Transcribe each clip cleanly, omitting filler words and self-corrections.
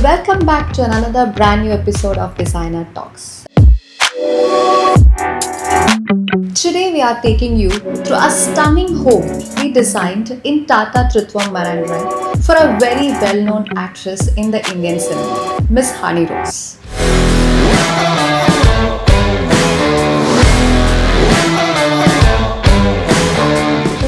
Welcome back to another brand new episode of Designer Talks. Today we are taking you through a stunning home we designed in Tata Trithwam Marandrang for a very well-known actress in the Indian cinema, Miss Honey Rose.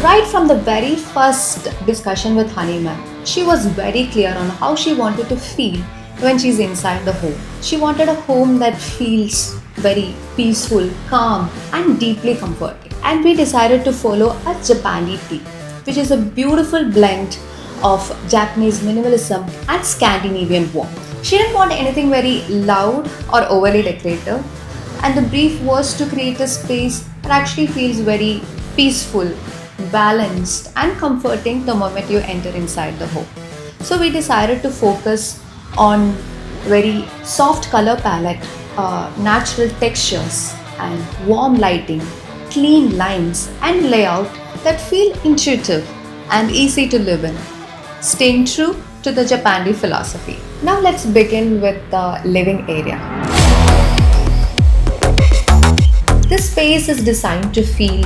Right from the very first discussion with Honey Ma'am, she was very clear on how she wanted to feel when she's inside the home. She wanted a home that feels very peaceful, calm, and deeply comforting. And we decided to follow a Japandi theme, which is a beautiful blend of Japanese minimalism and Scandinavian warmth. She didn't want anything very loud or overly decorative, and the brief was to create a space that actually feels very peaceful, balanced, and comforting the moment you enter inside the home. So we decided to focus on very soft color palette, natural textures, and warm lighting, clean lines, and layout that feel intuitive and easy to live in, staying true to the Japandi philosophy. Now let's begin with the living area. This space is designed to feel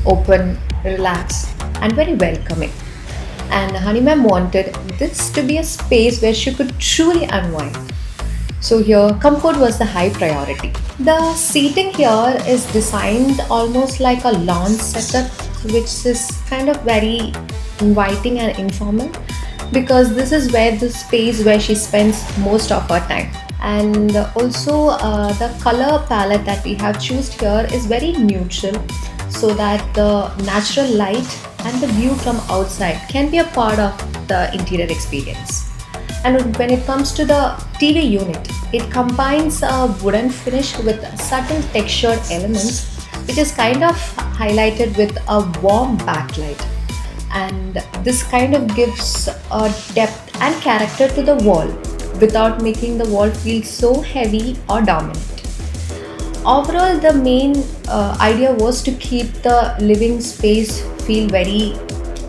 open, relaxed, and very welcoming. And Honey Ma'am wanted this to be a space where she could truly unwind. So here, comfort was the high priority. The seating here is designed almost like a lounge setup, which is kind of very inviting and informal, because this is where the space where she spends most of her time. And also the color palette that we have chosen here is very neutral, so that the natural light and the view from outside can be a part of the interior experience. And when it comes to the TV unit, it combines a wooden finish with subtle textured elements, which is kind of highlighted with a warm backlight. And this kind of gives a depth and character to the wall without making the wall feel so heavy or dominant. Overall, the main idea was to keep the living space feel very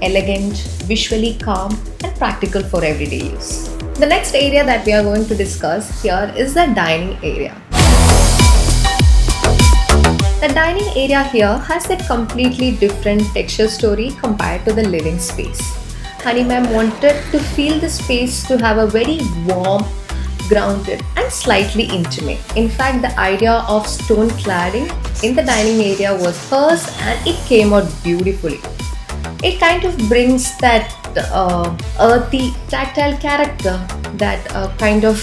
elegant, visually calm, and practical for everyday use. The next area that we are going to discuss here is the dining area. The dining area here has a completely different texture story compared to the living space. Honey Ma'am wanted to feel the space to have a very warm, grounded, and slightly intimate. In fact, the idea of stone cladding in the dining area was hers, and it came out beautifully. It kind of brings that earthy, tactile character that kind of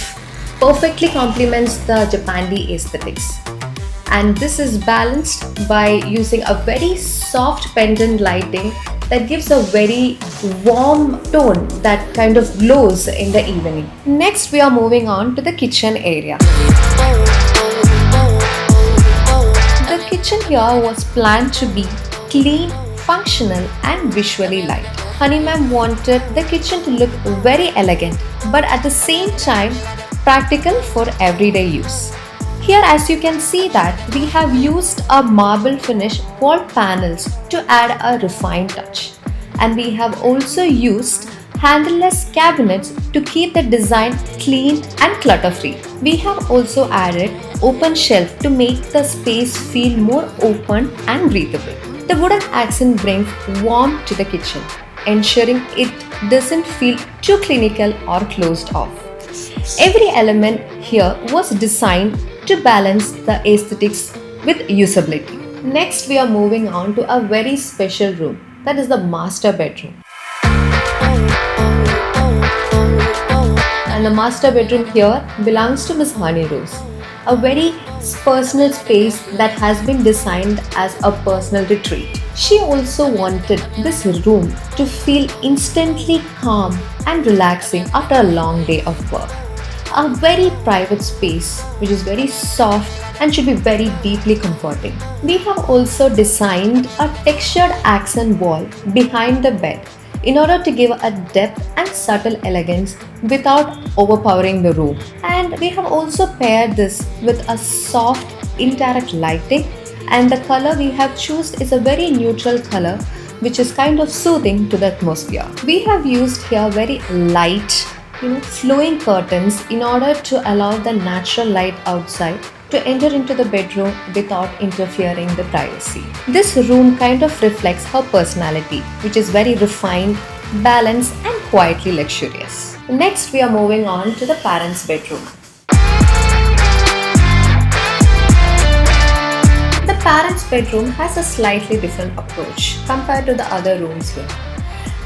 perfectly complements the Japandi aesthetics. And this is balanced by using a very soft pendant lighting that gives a very warm tone that kind of glows in the evening. Next, we are moving on to the kitchen area. The kitchen here was planned to be clean, functional, and visually light. Honey Ma'am wanted the kitchen to look very elegant, but at the same time practical for everyday use. Here, as you can see that we have used a marble finish wall panels to add a refined touch, and we have also used handleless cabinets to keep the design clean and clutter-free. We have also added open shelf to make the space feel more open and breathable. The wooden accent brings warmth to the kitchen, ensuring it doesn't feel too clinical or closed off. Every element here was designed to balance the aesthetics with usability. Next, we are moving on to a very special room, that is the master bedroom. And the master bedroom here belongs to Miss Honey Rose, a very personal space that has been designed as a personal retreat. She also wanted this room to feel instantly calm and relaxing after a long day of work. A very private space which is very soft and should be very deeply comforting. We have also designed a textured accent wall behind the bed in order to give a depth and subtle elegance without overpowering the room. And we have also paired this with a soft indirect lighting, and the color we have chosen is a very neutral color which is kind of soothing to the atmosphere. We have used here very light flowing curtains in order to allow the natural light outside to enter into the bedroom without interfering the privacy. This room kind of reflects her personality, which is very refined, balanced, and quietly luxurious. Next, we are moving on to the parents' bedroom. The parents' bedroom has a slightly different approach compared to the other rooms here,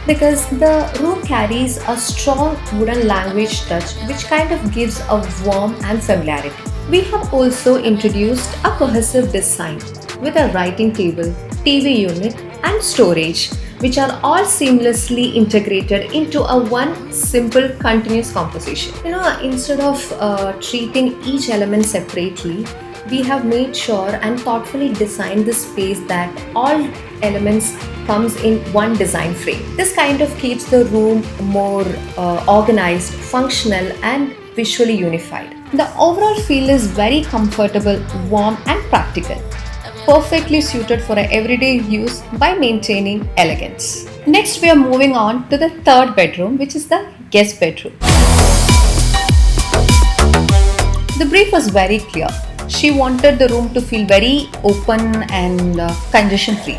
because the room carries a strong wooden language touch which kind of gives a warmth and familiarity. We have also introduced a cohesive design with a writing table, TV unit, and storage, which are all seamlessly integrated into a one simple continuous composition. Instead of treating each element separately, we have made sure and thoughtfully designed the space that all elements comes in one design frame. This kind of keeps the room more organized, functional, and visually unified. The overall feel is very comfortable, warm, and practical, perfectly suited for everyday use by maintaining elegance. Next, we are moving on to the third bedroom, which is the guest bedroom. The brief was very clear. She wanted the room to feel very open and congestion free.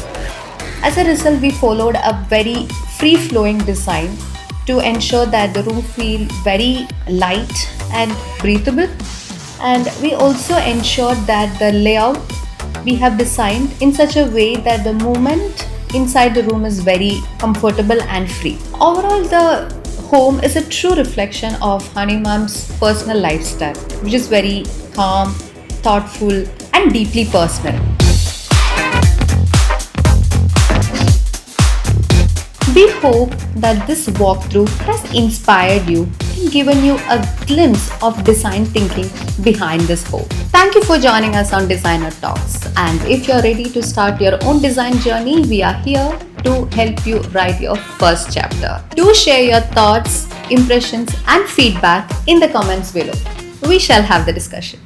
As a result, we followed a very free flowing design to ensure that the room feel very light and breathable. And we also ensured that the layout we have designed in such a way that the movement inside the room is very comfortable and free. Overall, the home is a true reflection of Honey Mom's personal lifestyle, which is very calm, thoughtful, and deeply personal. We hope that this walkthrough has inspired you and given you a glimpse of design thinking behind this home. Thank you for joining us on Designer Talks. And if you're ready to start your own design journey, we are here to help you write your first chapter. Do share your thoughts, impressions, and feedback in the comments below. We shall have the discussion.